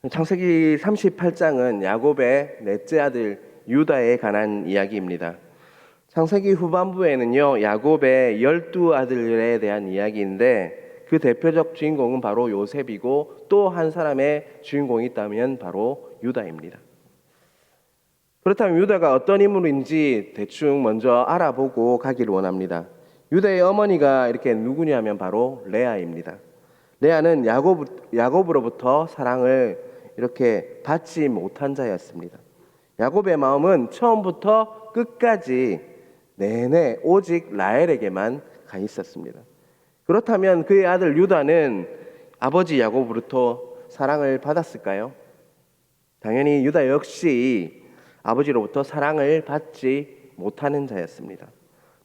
창세기 38장은 야곱의 넷째 아들 유다에 관한 이야기입니다. 창세기 후반부에는요, 야곱의 12아들에 대한 이야기인데 그 대표적 주인공은 바로 요셉이고 또 한 사람의 주인공이 있다면 바로 유다입니다. 그렇다면 유다가 어떤 인물인지 대충 먼저 알아보고 가기를 원합니다. 유다의 어머니가 이렇게 누구냐면 바로 레아입니다. 레아는 야곱으로부터 사랑을 이렇게 받지 못한 자였습니다. 야곱의 마음은 처음부터 끝까지 내내 오직 라헬에게만 가 있었습니다. 그렇다면 그의 아들 유다는 아버지 야곱으로부터 사랑을 받았을까요? 당연히 유다 역시 아버지로부터 사랑을 받지 못하는 자였습니다.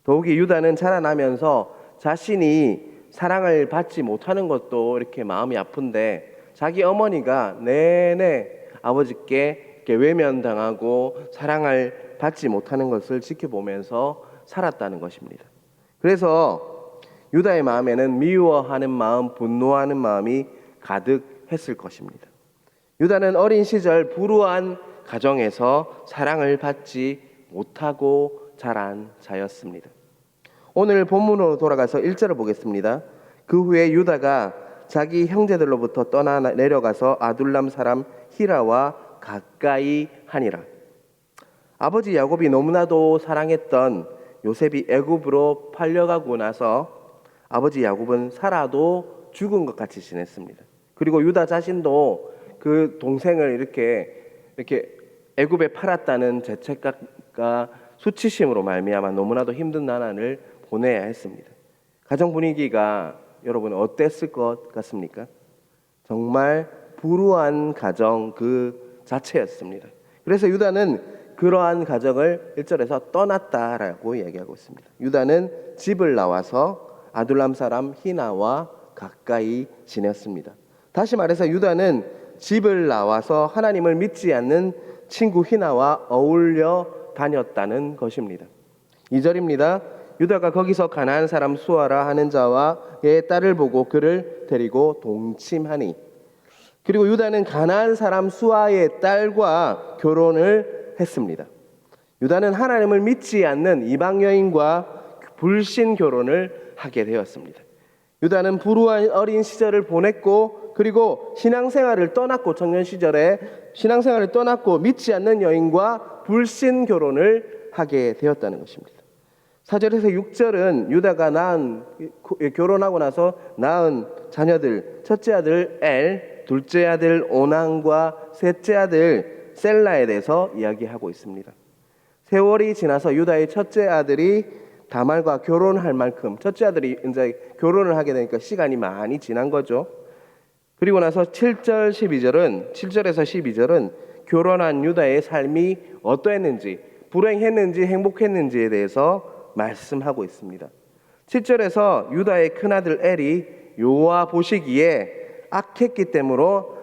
더욱이 유다는 자라나면서 자신이 사랑을 받지 못하는 것도 이렇게 마음이 아픈데 자기 어머니가 내내 아버지께 이렇게 외면당하고 사랑을 받지 못하는 것을 지켜보면서 살았다는 것입니다. 그래서 유다의 마음에는 미워하는 마음, 분노하는 마음이 가득했을 것입니다. 유다는 어린 시절 불우한 가정에서 사랑을 받지 못하고 자란 자였습니다. 오늘 본문으로 돌아가서 1절을 보겠습니다. 그 후에 유다가 자기 형제들로부터 떠나 내려가서 아둘람 사람 히라와 가까이 하니라. 아버지 야곱이 너무나도 사랑했던 요셉이 애굽으로 팔려가고 나서 아버지 야곱은 살아도 죽은 것 같이 지냈습니다. 그리고 유다 자신도 그 동생을 이렇게 애굽에 팔았다는 죄책감과 수치심으로 말미암아 너무나도 힘든 나날을 보내야 했습니다. 가정 분위기가 여러분 어땠을 것 같습니까? 정말 불우한 가정 그 자체였습니다. 그래서 유다는 그러한 가정을 1절에서 떠났다라고 이야기하고 있습니다. 유다는 집을 나와서 아둘람 사람 히나와 가까이 지냈습니다. 다시 말해서 유다는 집을 나와서 하나님을 믿지 않는 친구 히나와 어울려 다녔다는 것입니다. 2절입니다. 유다가 거기서 가나안 사람 수아라 하는 자와의 딸을 보고 그를 데리고 동침하니. 그리고 유다는 가나안 사람 수아의 딸과 결혼을 했습니다. 유다는 하나님을 믿지 않는 이방 여인과 불신 결혼을 하게 되었습니다. 유다는 불우한 어린 시절을 보냈고 그리고 신앙생활을 떠났고 청년 시절에 신앙생활을 떠났고 믿지 않는 여인과 불신 결혼을 하게 되었다는 것입니다. 4절에서 6절은 유다가 결혼하고 나서 낳은 자녀들, 첫째 아들 엘, 둘째 아들 오난과 셋째 아들 셀라에 대해서 이야기하고 있습니다. 세월이 지나서 유다의 첫째 아들이 다말과 결혼할 만큼 첫째 아들이 이제 결혼을 하게 되니까 시간이 많이 지난 거죠. 그리고 나서 7절에서 12절은 결혼한 유다의 삶이 어떠했는지, 불행했는지 행복했는지에 대해서 말씀하고 있습니다. 7절에서 유다의 큰아들 엘이 여호와 보시기에 악했기 때문에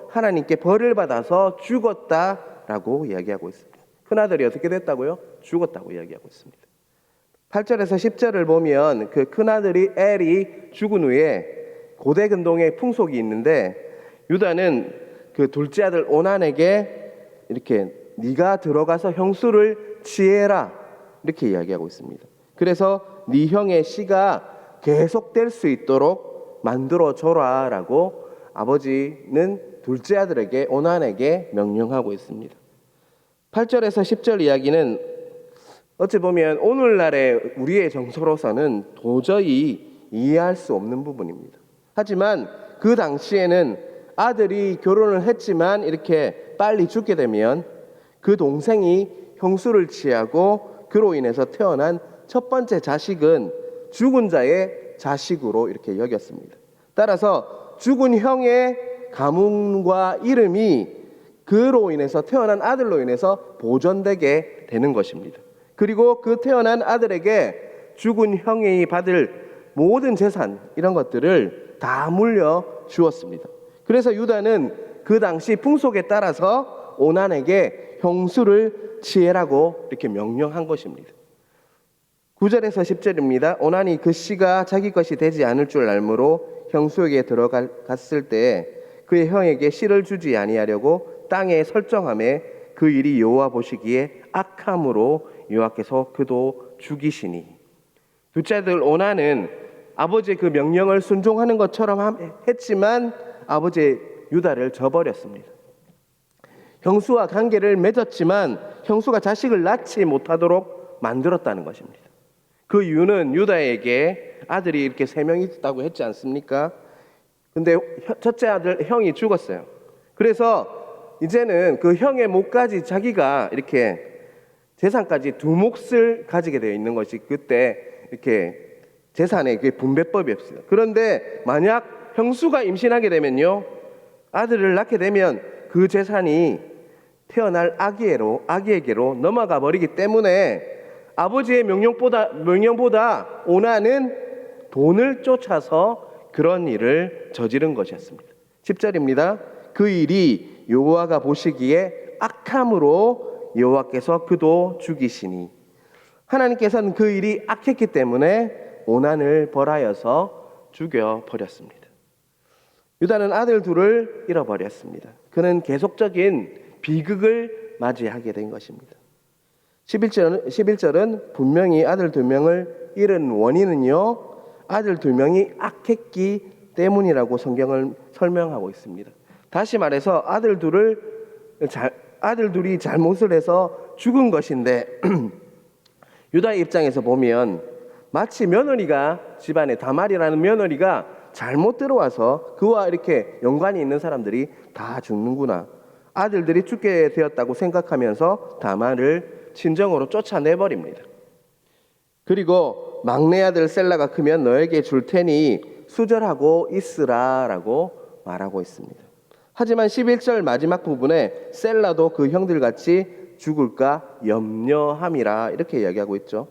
하나님께 벌을 받아서 죽었다라고 이야기하고 있습니다. 큰아들이 어떻게 됐다고요? 죽었다고 이야기하고 있습니다. 8절에서 10절을 보면 그 큰아들이 엘이 죽은 후에 고대 근동의 풍속이 있는데 유다는 그 둘째 아들 오난에게 이렇게 네가 들어가서 형수를 취해라 이렇게 이야기하고 있습니다. 그래서 네 형의 씨가 계속될 수 있도록 만들어줘라라고 아버지는 둘째 아들에게 오난에게 명령하고 있습니다. 8절에서 10절 이야기는 어찌 보면 오늘날의 우리의 정서로서는 도저히 이해할 수 없는 부분입니다. 하지만 그 당시에는 아들이 결혼을 했지만 이렇게 빨리 죽게 되면 그 동생이 형수를 취하고 그로 인해서 태어난 첫 번째 자식은 죽은 자의 자식으로 이렇게 여겼습니다. 따라서 죽은 형의 가문과 이름이 그로 인해서 태어난 아들로 인해서 보존되게 되는 것입니다. 그리고 그 태어난 아들에게 죽은 형이 받을 모든 재산 이런 것들을 다 물려 주었습니다. 그래서 유다는 그 당시 풍속에 따라서 오난에게 형수를 취해라고 이렇게 명령한 것입니다. 9절에서 10절입니다. 오난이 그 씨가 자기 것이 되지 않을 줄 알므로 형수에게 들어갔을 때 그의 형에게 씨를 주지 아니하려고 땅에 설정함에 그 일이 여호와 보시기에 악함으로 여호와께서 그도 죽이시니. 둘째 아들 오나는 아버지의 그 명령을 순종하는 것처럼 했지만 아버지 유다를 저버렸습니다. 형수와 관계를 맺었지만 형수가 자식을 낳지 못하도록 만들었다는 것입니다. 그 이유는 유다에게 아들이 이렇게 3명이 있다고 했지 않습니까? 근데 첫째 아들 형이 죽었어요. 그래서 이제는 그 형의 몫까지 자기가 이렇게 재산까지 2몫을 가지게 되어 있는 것이 그때 이렇게 재산의 그 분배법이었어요. 그런데 만약 형수가 임신하게 되면요, 아들을 낳게 되면 그 재산이 태어날 아기에게로 넘어가 버리기 때문에 아버지의 명령보다 오나는 돈을 쫓아서 그런 일을 저지른 것이었습니다. 10절입니다. 그 일이 여호와가 보시기에 악함으로 여호와께서 그도 죽이시니. 하나님께서는 그 일이 악했기 때문에 오난을 벌하여서 죽여버렸습니다. 유다는 아들 둘을 잃어버렸습니다. 그는 계속적인 비극을 맞이하게 된 것입니다. 11절은 분명히 아들 2명을 잃은 원인은요, 아들 2명이 악했기 때문이라고 성경을 설명하고 있습니다. 다시 말해서 아들 둘이 잘못을 해서 죽은 것인데 유다의 입장에서 보면 마치 며느리가, 집안에 다말이라는 며느리가 잘못 들어와서 그와 이렇게 연관이 있는 사람들이 다 죽는구나, 아들들이 죽게 되었다고 생각하면서 다말을 친정으로 쫓아내버립니다. 그리고 막내 아들 셀라가 크면 너에게 줄 테니 수절하고 있으라 라고 말하고 있습니다. 하지만 11절 마지막 부분에 셀라도 그 형들같이 죽을까 염려함이라 이렇게 이야기하고 있죠.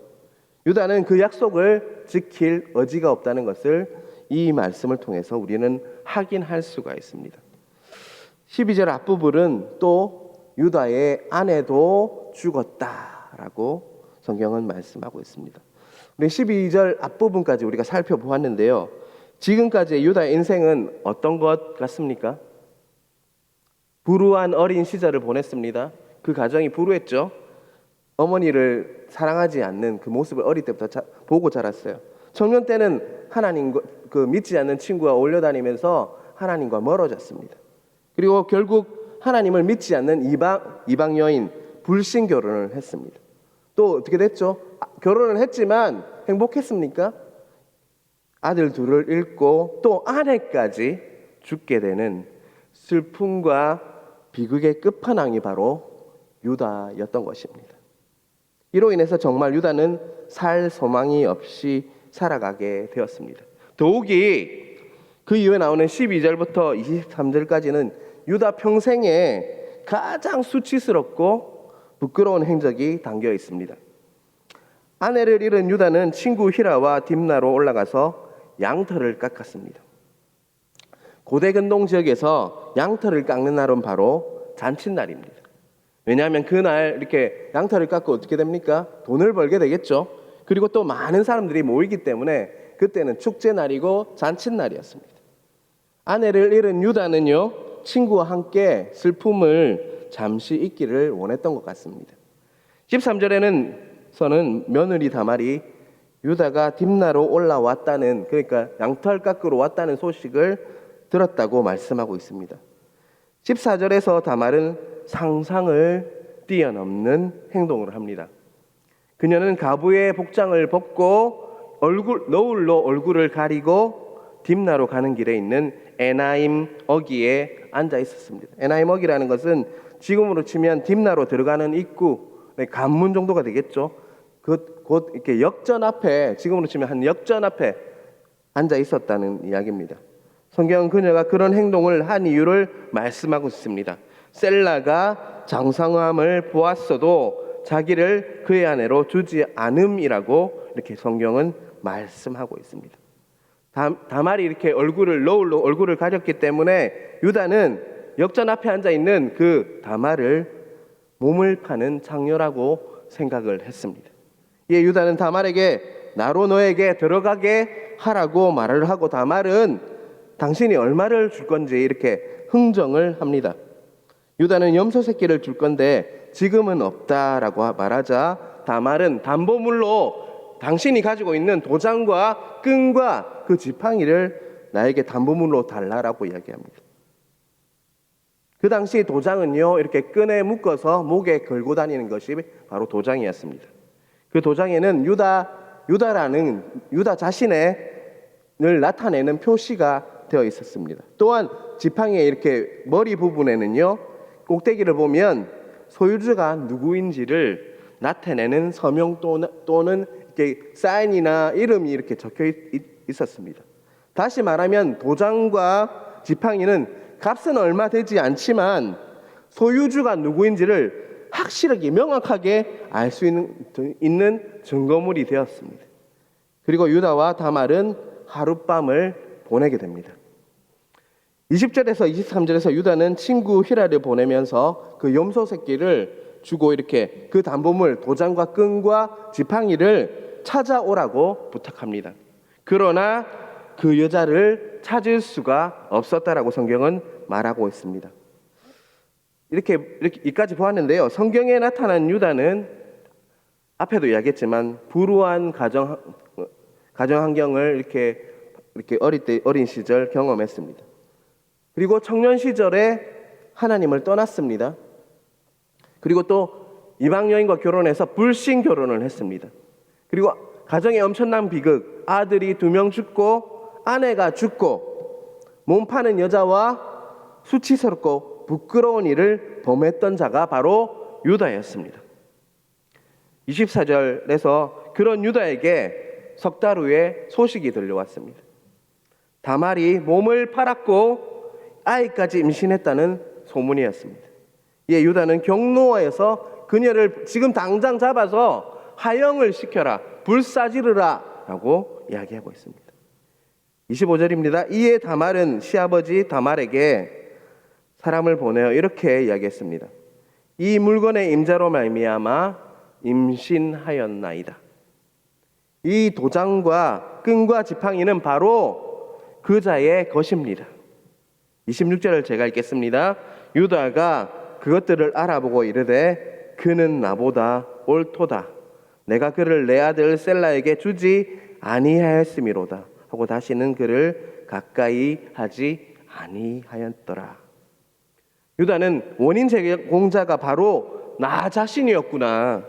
유다는 그 약속을 지킬 의지가 없다는 것을 이 말씀을 통해서 우리는 확인할 수가 있습니다. 12절 앞부분은 또 유다의 아내도 죽었다라고 성경은 말씀하고 있습니다. 우리 12절 앞부분까지 우리가 살펴보았는데요, 지금까지의 유다의 인생은 어떤 것 같습니까? 불우한 어린 시절을 보냈습니다. 그 가정이 불우했죠. 어머니를 사랑하지 않는 그 모습을 어릴 때부터 보고 자랐어요. 청년 때는 하나님 믿지 않는 친구와 어울려 다니면서 하나님과 멀어졌습니다. 그리고 결국 하나님을 믿지 않는 이방 여인, 불신 결혼을 했습니다. 또 어떻게 됐죠? 결혼을 했지만 행복했습니까? 아들 둘을 잃고 또 아내까지 죽게 되는 슬픔과 비극의 끝판왕이 바로 유다였던 것입니다. 이로 인해서 정말 유다는 살 소망이 없이 살아가게 되었습니다. 더욱이 그 이후에 나오는 12절부터 23절까지는 유다 평생에 가장 수치스럽고 부끄러운 행적이 담겨 있습니다. 아내를 잃은 유다는 친구 히라와 딥나로 올라가서 양털을 깎았습니다. 고대 근동 지역에서 양털을 깎는 날은 바로 잔칫날입니다. 왜냐하면 그날 이렇게 양털을 깎고 어떻게 됩니까? 돈을 벌게 되겠죠. 그리고 또 많은 사람들이 모이기 때문에 그때는 축제날이고 잔칫날이었습니다. 아내를 잃은 유다는요, 친구와 함께 슬픔을 잠시 잊기를 원했던 것 같습니다. 13절에는 며느리 다말이 유다가 딥나로 올라왔다는, 그러니까 양털 깎으러 왔다는 소식을 들었다고 말씀하고 있습니다. 14절에서 다말은 상상을 뛰어넘는 행동을 합니다. 그녀는 가부의 복장을 벗고 너울로 얼굴을 가리고 딥나로 가는 길에 있는 에나임 어기에 앉아 있었습니다. 에나임 어기라는 것은 지금으로 치면 딥나로 들어가는 입구, 관문 정도가 되겠죠. 곧 이렇게 역전 앞에, 지금으로 치면 한 역전 앞에 앉아 있었다는 이야기입니다. 성경은 그녀가 그런 행동을 한 이유를 말씀하고 있습니다. 셀라가 장성함을 보았어도 자기를 그의 아내로 주지 않음이라고 이렇게 성경은 말씀하고 있습니다. 다말이 이렇게 너울로 얼굴을 가렸기 때문에 유다는 역전 앞에 앉아 있는 그 다말을 몸을 파는 창녀라고 생각을 했습니다. 예, 유다는 다말에게 나로 너에게 들어가게 하라고 말을 하고 다말은 당신이 얼마를 줄 건지 이렇게 흥정을 합니다. 유다는 염소 새끼를 줄 건데 지금은 없다라고 말하자 다말은 담보물로 당신이 가지고 있는 도장과 끈과 그 지팡이를 나에게 담보물로 달라라고 이야기합니다. 그 당시 도장은요, 이렇게 끈에 묶어서 목에 걸고 다니는 것이 바로 도장이었습니다. 그 도장에는 유다라는 유다 자신을 나타내는 표시가 되어 있었습니다. 또한 지팡이의 이렇게 머리 부분에는요, 꼭대기를 보면 소유주가 누구인지를 나타내는 서명 또는 이렇게 사인이나 이름이 이렇게 적혀 있었습니다. 다시 말하면 도장과 지팡이는 값은 얼마 되지 않지만 소유주가 누구인지를 확실하게 명확하게 알 수 있는 증거물이 되었습니다. 그리고 유다와 다말은 하룻밤을 보내게 됩니다. 20절에서 23절에서 유다는 친구 히라를 보내면서 그 염소 새끼를 주고 이렇게 그 담보물 도장과 끈과 지팡이를 찾아오라고 부탁합니다. 그러나 그 여자를 찾을 수가 없었다라고 성경은 말하고 있습니다. 이렇게 이까지 보았는데요. 성경에 나타난 유다는 앞에도 이야기했지만 불우한 가정 환경을 이렇게 어린 시절 경험했습니다. 그리고 청년 시절에 하나님을 떠났습니다. 그리고 또 이방 여인과 결혼해서 불신 결혼을 했습니다. 그리고 가정에 엄청난 비극, 아들이 2명 죽고 아내가 죽고 몸 파는 여자와 수치스럽고 부끄러운 일을 범했던 자가 바로 유다였습니다. 24절에서 그런 유다에게 석 달 후에 소식이 들려왔습니다. 다말이 몸을 팔았고 아이까지 임신했다는 소문이었습니다. 예, 유다는 경노하여서 그녀를 지금 당장 잡아서 하영을 시켜라, 불사지르라 라고 이야기하고 있습니다. 25절입니다. 이에 다말은 시아버지 다말에게 사람을 보내어 이렇게 이야기했습니다. 이 물건의 임자로 말미암아 임신하였나이다. 이 도장과 끈과 지팡이는 바로 그자의 것입니다. 26절을 제가 읽겠습니다. 유다가 그것들을 알아보고 이르되 그는 나보다 옳도다. 내가 그를 내 아들 셀라에게 주지 아니하였음이로다 하고 다시는 그를 가까이 하지 아니하였더라. 유다는 원인 제공자가 바로 나 자신이었구나.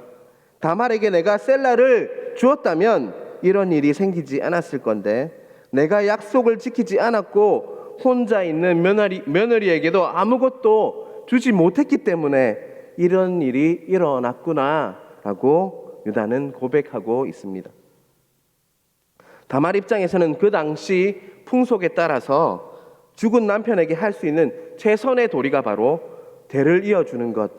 다말에게 내가 셀라를 주었다면 이런 일이 생기지 않았을 건데 내가 약속을 지키지 않았고 혼자 있는 며느리에게도 아무것도 주지 못했기 때문에 이런 일이 일어났구나 라고 유다는 고백하고 있습니다. 다말 입장에서는 그 당시 풍속에 따라서 죽은 남편에게 할 수 있는 최선의 도리가 바로 대를 이어주는 것.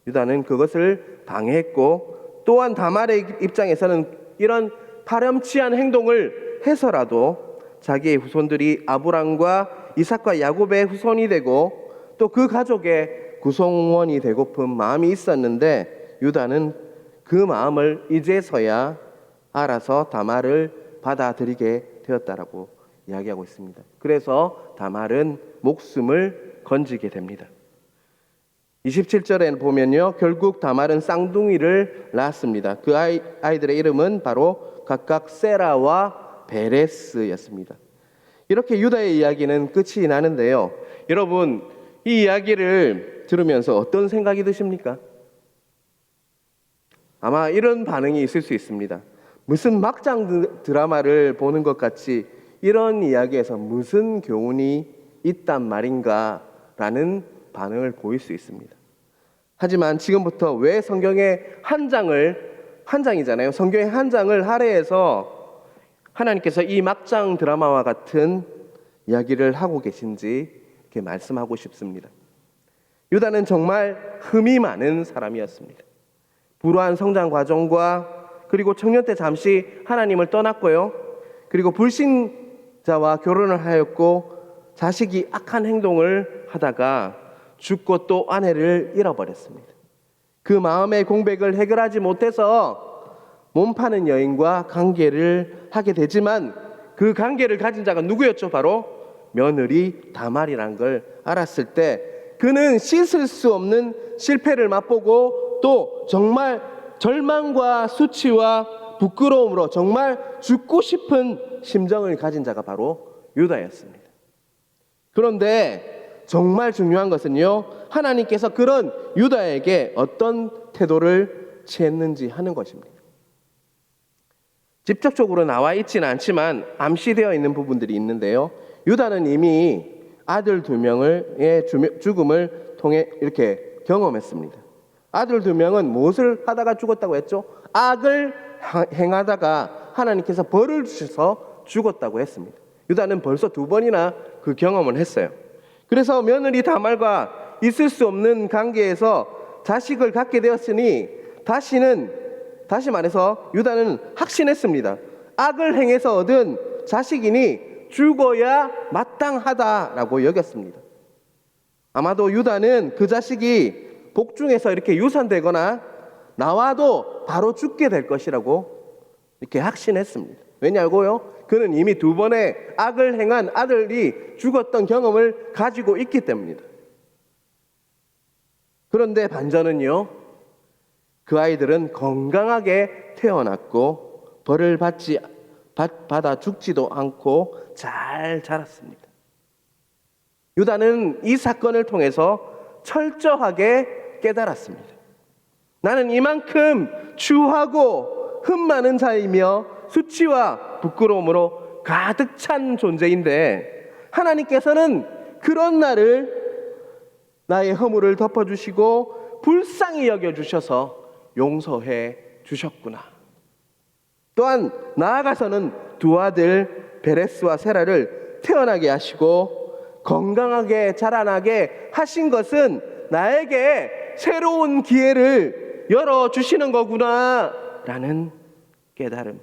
유다는 그것을 방해했고 또한 다말의 입장에서는 이런 파렴치한 행동을 해서라도 자기의 후손들이 아브람과 이삭과 야곱의 후손이 되고 또 그 가족의 구성원이 되고픈 마음이 있었는데 유다는 그 마음을 이제서야 알아서 다말을 받아들이게 되었다라고 이야기하고 있습니다. 그래서 다말은 목숨을 건지게 됩니다. 27절에 보면요, 결국 다말은 쌍둥이를 낳았습니다. 그 아이들의 이름은 바로 각각 세라와 베레스였습니다. 이렇게 유다의 이야기는 끝이 나는데요. 여러분, 이 이야기를 들으면서 어떤 생각이 드십니까? 아마 이런 반응이 있을 수 있습니다. 무슨 막장 드라마를 보는 것 같이 이런 이야기에서 무슨 교훈이 있단 말인가 라는 반응을 보일 수 있습니다. 하지만 지금부터 왜 성경의 한 장이잖아요. 성경의 한 장을 할애해서 하나님께서 이 막장 드라마와 같은 이야기를 하고 계신지 이렇게 말씀하고 싶습니다. 유다는 정말 흠이 많은 사람이었습니다. 불우한 성장 과정과 그리고 청년 때 잠시 하나님을 떠났고요. 그리고 불신자와 결혼을 하였고 자식이 악한 행동을 하다가 죽고 또 아내를 잃어버렸습니다. 그 마음의 공백을 해결하지 못해서 몸 파는 여인과 관계를 하게 되지만 그 관계를 가진 자가 누구였죠? 바로 며느리 다말이라는 걸 알았을 때 그는 씻을 수 없는 실패를 맛보고 또 정말 절망과 수치와 부끄러움으로 정말 죽고 싶은 심정을 가진 자가 바로 유다였습니다. 그런데 정말 중요한 것은요, 하나님께서 그런 유다에게 어떤 태도를 취했는지 하는 것입니다. 직접적으로 나와 있지는 않지만 암시되어 있는 부분들이 있는데요, 유다는 이미 아들 2명의 죽음을 통해 이렇게 경험했습니다. 아들 2명은 무엇을 하다가 죽었다고 했죠? 악을 행하다가 하나님께서 벌을 주셔서 죽었다고 했습니다. 유다는 벌써 2번이나 그 경험을 했어요. 그래서 며느리 다말과 있을 수 없는 관계에서 자식을 갖게 되었으니 다시 말해서 유다는 확신했습니다. 악을 행해서 얻은 자식이니 죽어야 마땅하다라고 여겼습니다. 아마도 유다는 그 자식이 복중에서 이렇게 유산되거나 나와도 바로 죽게 될 것이라고 이렇게 확신했습니다. 왜냐고요? 그는 이미 2번의 악을 행한 아들이 죽었던 경험을 가지고 있기 때문입니다. 그런데 반전은요, 그 아이들은 건강하게 태어났고 벌을 받아 죽지도 않고 잘 자랐습니다. 유다는 이 사건을 통해서 철저하게 깨달았습니다. 나는 이만큼 추하고 흠 많은 자이며 수치와 부끄러움으로 가득 찬 존재인데 하나님께서는 그런 나의 허물을 덮어주시고 불쌍히 여겨주셔서 용서해 주셨구나. 또한 나아가서는 2 아들 베레스와 세라를 태어나게 하시고 건강하게 자라나게 하신 것은 나에게 새로운 기회를 열어주시는 거구나 라는 깨달음.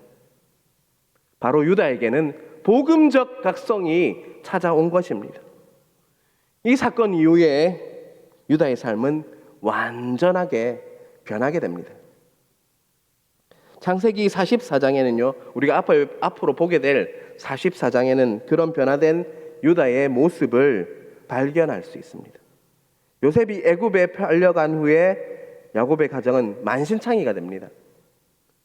바로 유다에게는 복음적 각성이 찾아온 것입니다. 이 사건 이후에 유다의 삶은 완전하게 변하게 됩니다. 창세기 44장에는요, 우리가 앞으로 보게 될 44장에는 그런 변화된 유다의 모습을 발견할 수 있습니다. 요셉이 애굽에 팔려간 후에 야곱의 가정은 만신창이가 됩니다.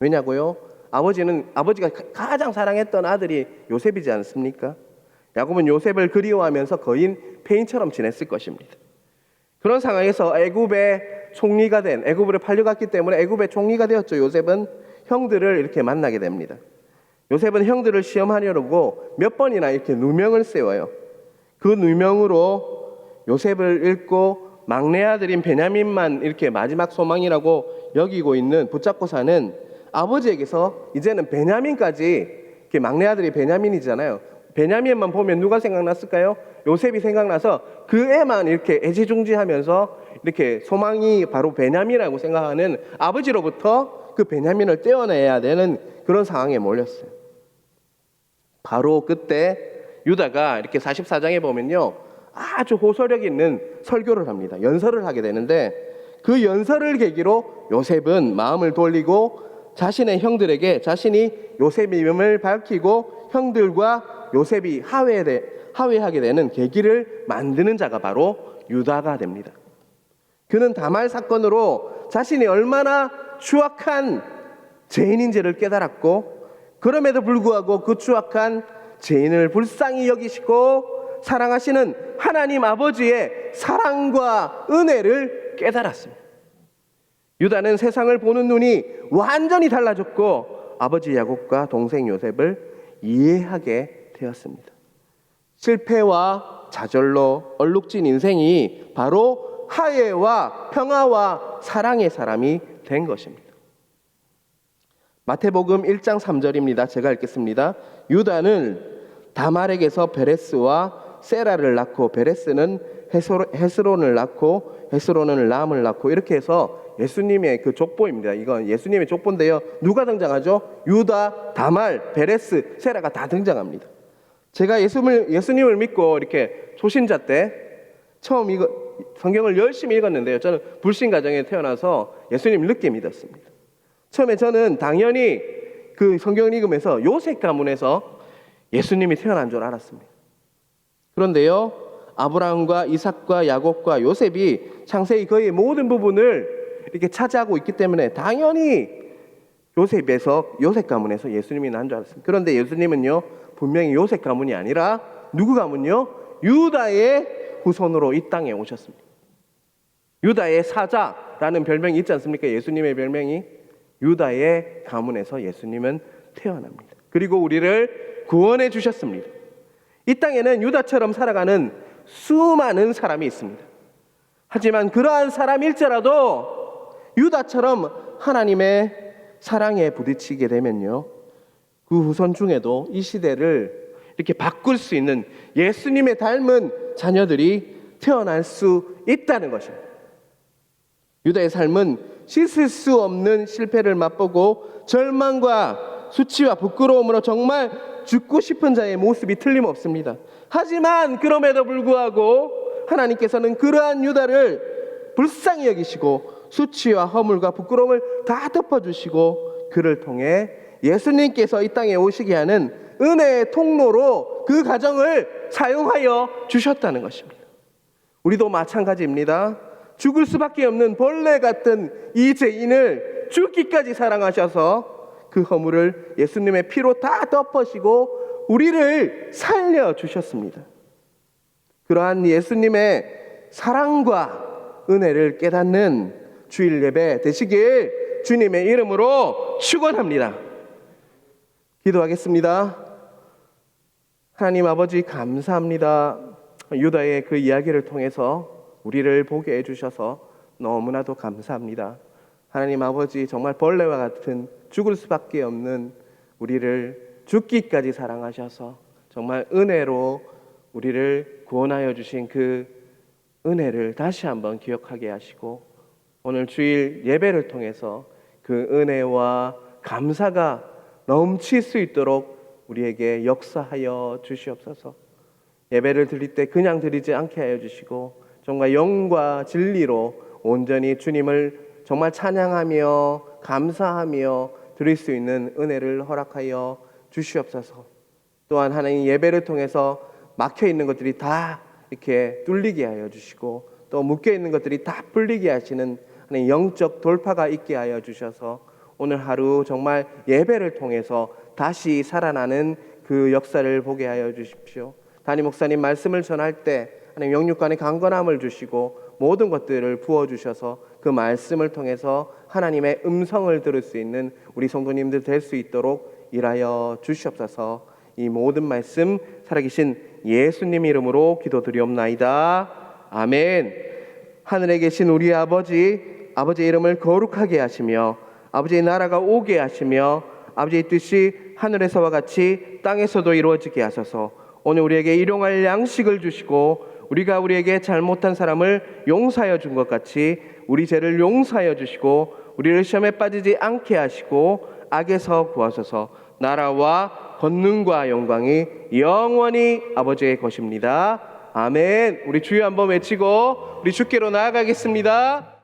왜냐고요? 아버지가 가장 사랑했던 아들이 요셉이지 않습니까? 야곱은 요셉을 그리워하면서 거인 폐인처럼 지냈을 것입니다. 그런 상황에서 애굽으로 팔려갔기 때문에 애굽의 총리가 되었죠. 요셉은 형들을 이렇게 만나게 됩니다. 요셉은 형들을 시험하려고 몇 번이나 이렇게 누명을 세워요. 그 누명으로 요셉을 잃고 막내 아들인 베냐민만 이렇게 마지막 소망이라고 여기고 있는 붙잡고 사는 아버지에게서 이제는 베냐민까지, 이렇게 막내 아들이 베냐민이잖아요. 베냐민만 보면 누가 생각났을까요? 요셉이 생각나서 그 애만 이렇게 애지중지하면서 이렇게 소망이 바로 베냐민이라고 생각하는 아버지로부터 그 베냐민을 떼어내야 되는 그런 상황에 몰렸어요. 바로 그때 유다가 이렇게 44장에 보면요, 아주 호소력 있는 설교를 합니다. 연설을 하게 되는데 그 연설을 계기로 요셉은 마음을 돌리고 자신의 형들에게 자신이 요셉임을 밝히고 형들과 요셉이 화해하게 되는 계기를 만드는 자가 바로 유다가 됩니다. 그는 다말 사건으로 자신이 얼마나 추악한 죄인인지를 깨달았고, 그럼에도 불구하고 그 추악한 죄인을 불쌍히 여기시고 사랑하시는 하나님 아버지의 사랑과 은혜를 깨달았습니다. 유다는 세상을 보는 눈이 완전히 달라졌고 아버지 야곱과 동생 요셉을 이해하게 되었습니다. 실패와 좌절로 얼룩진 인생이 바로 화해와 평화와 사랑의 사람이 된 것입니다. 마태복음 1장 3절입니다. 제가 읽겠습니다. 유다는 다말에게서 베레스와 세라를 낳고 베레스는 헤스론을 낳고 헤스론은 람을 낳고, 이렇게 해서 예수님의 그 족보입니다. 이건 예수님의 족보인데요, 누가 등장하죠? 유다, 다말, 베레스, 세라가 다 등장합니다. 제가 예수님을 믿고 이렇게 초신자 때 처음 성경을 열심히 읽었는데요, 저는 불신 가정에 태어나서 예수님을 늦게 믿었습니다. 처음에 저는 당연히 그 성경을 읽으면서 요셉 가문에서 예수님이 태어난 줄 알았습니다. 그런데요, 아브라함과 이삭과 야곱과 요셉이 창세기 거의 모든 부분을 이렇게 차지하고 있기 때문에 당연히 요셉 가문에서 예수님이 난 줄 알았습니다. 그런데 예수님은요, 분명히 요셉 가문이 아니라 누구 가문요? 유다의 후손으로 이 땅에 오셨습니다. 유다의 사자라는 별명이 있지 않습니까? 예수님의 별명이. 유다의 가문에서 예수님은 태어납니다. 그리고 우리를 구원해 주셨습니다. 이 땅에는 유다처럼 살아가는 수많은 사람이 있습니다. 하지만 그러한 사람일지라도 유다처럼 하나님의 사랑에 부딪히게 되면요, 그 후손 중에도 이 시대를 이렇게 바꿀 수 있는 예수님의 닮은 자녀들이 태어날 수 있다는 것입니다. 유다의 삶은 씻을 수 없는 실패를 맛보고 절망과 수치와 부끄러움으로 정말 죽고 싶은 자의 모습이 틀림없습니다. 하지만 그럼에도 불구하고 하나님께서는 그러한 유다를 불쌍히 여기시고 수치와 허물과 부끄러움을 다 덮어주시고 그를 통해 예수님께서 이 땅에 오시게 하는 은혜의 통로로 그 가정을 사용하여 주셨다는 것입니다. 우리도 마찬가지입니다. 죽을 수밖에 없는 벌레 같은 이 죄인을 죽기까지 사랑하셔서 그 허물을 예수님의 피로 다 덮으시고 우리를 살려주셨습니다. 그러한 예수님의 사랑과 은혜를 깨닫는 주일 예배 되시길 주님의 이름으로 축원합니다. 기도하겠습니다. 하나님 아버지 감사합니다. 유다의 그 이야기를 통해서 우리를 보게 해주셔서 너무나도 감사합니다. 하나님 아버지, 정말 벌레와 같은 죽을 수밖에 없는 우리를 죽기까지 사랑하셔서 정말 은혜로 우리를 구원하여 주신 그 은혜를 다시 한번 기억하게 하시고 오늘 주일 예배를 통해서 그 은혜와 감사가 넘칠 수 있도록 우리에게 역사하여 주시옵소서. 예배를 드릴 때 그냥 드리지 않게 하여 주시고 정말 영과 진리로 온전히 주님을 정말 찬양하며 감사하며 드릴 수 있는 은혜를 허락하여 주시옵소서. 또한 하나님 예배를 통해서 막혀 있는 것들이 다 이렇게 뚫리게 하여 주시고 또 묶여 있는 것들이 다 풀리게 하시는 하나님 영적 돌파가 있게 하여 주셔서 오늘 하루 정말 예배를 통해서 다시 살아나는 그 역사를 보게 하여 주십시오. 담임 목사님 말씀을 전할 때 하나님 영육간의 강건함을 주시고 모든 것들을 부어주셔서 그 말씀을 통해서 하나님의 음성을 들을 수 있는 우리 성도님들 될 수 있도록 일하여 주시옵소서. 이 모든 말씀 살아계신 예수님 이름으로 기도드리옵나이다. 아멘. 하늘에 계신 우리 아버지, 아버지의 이름을 거룩하게 하시며 아버지의 나라가 오게 하시며 아버지의 뜻이 하늘에서와 같이 땅에서도 이루어지게 하소서. 오늘 우리에게 일용할 양식을 주시고 우리가 우리에게 잘못한 사람을 용서하여 준 것 같이 우리 죄를 용서하여 주시고 우리를 시험에 빠지지 않게 하시고 악에서 구하소서. 나라와 권능과 영광이 영원히 아버지의 것입니다. 아멘. 우리 주여 한번 외치고 우리 주께로 나아가겠습니다.